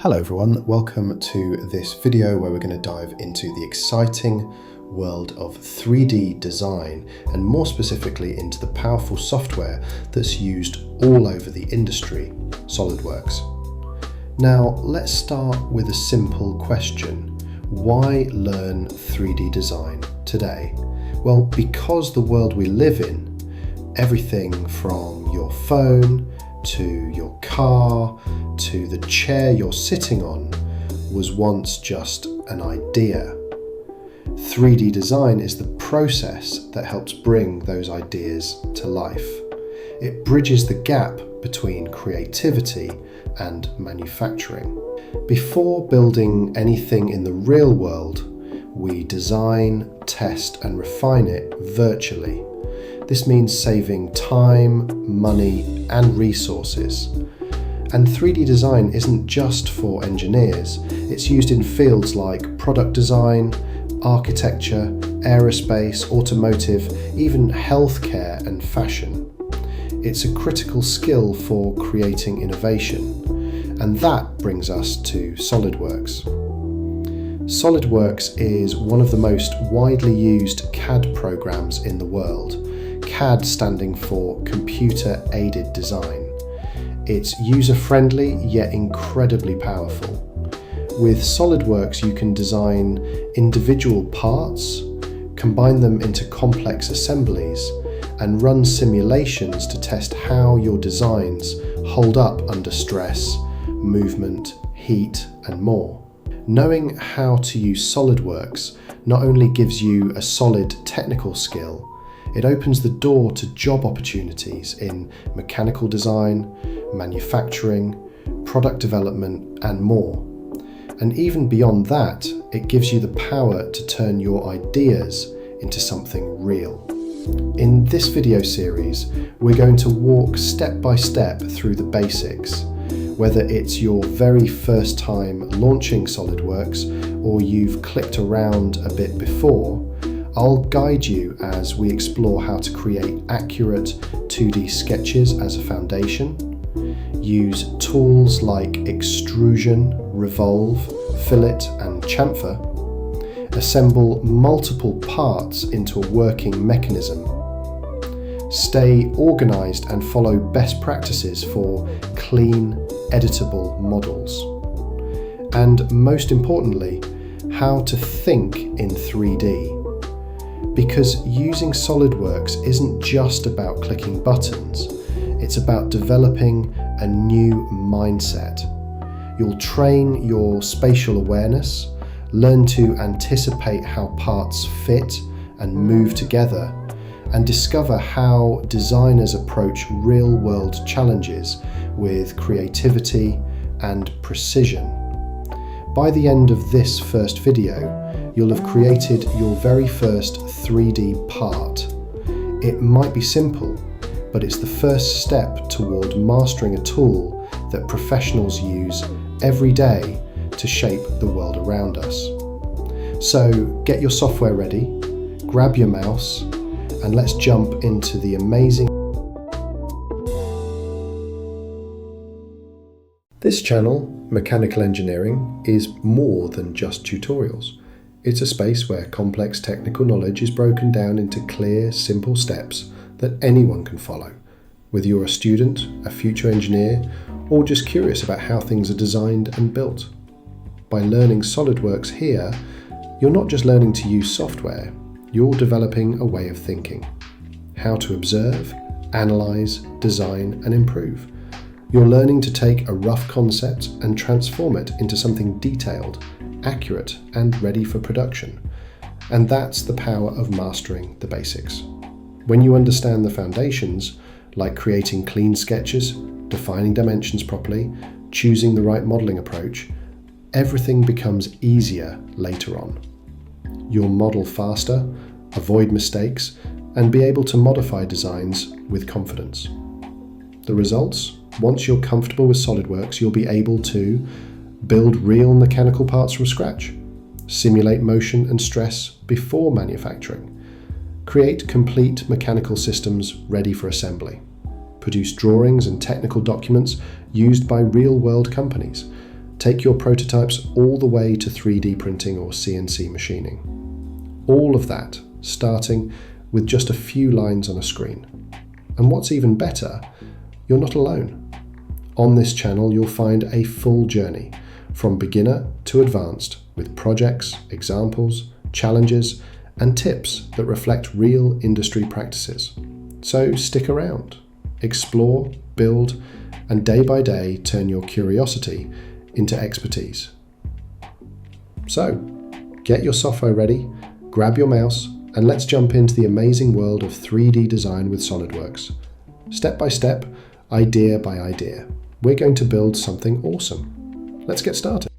Hello everyone, welcome to this video where we're going to dive into the exciting world of 3D design and more specifically into the powerful software that's used all over the industry, SolidWorks. Now let's start with a simple question. Why learn 3D design today? Well, because the world we live in, everything from your phone to your car to the chair you're sitting on was once just an idea. 3D design is the process that helps bring those ideas to life. It bridges the gap between creativity and manufacturing. Before building anything in the real world, we design, test and refine it virtually. This means saving time, money and resources. And 3D design isn't just for engineers. It's used in fields like product design, architecture, aerospace, automotive, even healthcare and fashion. It's a critical skill for creating innovation. And that brings us to SolidWorks. SolidWorks is one of the most widely used CAD programs in the world. CAD standing for Computer Aided Design. It's user-friendly yet incredibly powerful. With SolidWorks you can design individual parts, combine them into complex assemblies, and run simulations to test how your designs hold up under stress, movement, heat, and more. Knowing how to use SolidWorks not only gives you a solid technical skill, it opens the door to job opportunities in mechanical design, manufacturing, product development, and more. And even beyond that, it gives you the power to turn your ideas into something real. In this video series, we're going to walk step by step through the basics. Whether it's your very first time launching SolidWorks or you've clicked around a bit before, I'll guide you as we explore how to create accurate 2D sketches as a foundation, use tools like extrusion, revolve, fillet and chamfer, assemble multiple parts into a working mechanism, stay organized and follow best practices for clean, editable models, and most importantly, how to think in 3D. Because using SolidWorks isn't just about clicking buttons, it's about developing a new mindset. You'll train your spatial awareness, learn to anticipate how parts fit and move together, and discover how designers approach real-world challenges with creativity and precision. By the end of this first video, you'll have created your very first 3D part. It might be simple, but it's the first step toward mastering a tool that professionals use every day to shape the world around us. So get your software ready, grab your mouse, and let's jump into the amazing. This channel, Mechanical Engineering, is more than just tutorials. It's a space where complex technical knowledge is broken down into clear, simple steps that anyone can follow, whether you're a student, a future engineer, or just curious about how things are designed and built. By learning SolidWorks here, you're not just learning to use software, you're developing a way of thinking. How to observe, analyze, design, and improve. You're learning to take a rough concept and transform it into something detailed, accurate, and ready for production. And that's the power of mastering the basics. When you understand the foundations, like creating clean sketches, defining dimensions properly, choosing the right modeling approach, everything becomes easier later on. You'll model faster, avoid mistakes, and be able to modify designs with confidence. The results? Once you're comfortable with SolidWorks, you'll be able to build real mechanical parts from scratch, simulate motion and stress before manufacturing, create complete mechanical systems ready for assembly, produce drawings and technical documents used by real-world companies, take your prototypes all the way to 3D printing or CNC machining. All of that starting with just a few lines on a screen. And what's even better, you're not alone. On this channel, you'll find a full journey from beginner to advanced with projects, examples, challenges, and tips that reflect real industry practices. So stick around, explore, build, and day by day turn your curiosity into expertise. So, get your software ready, grab your mouse, and let's jump into the amazing world of 3D design with SolidWorks. Step by step, idea by idea, we're going to build something awesome. Let's get started.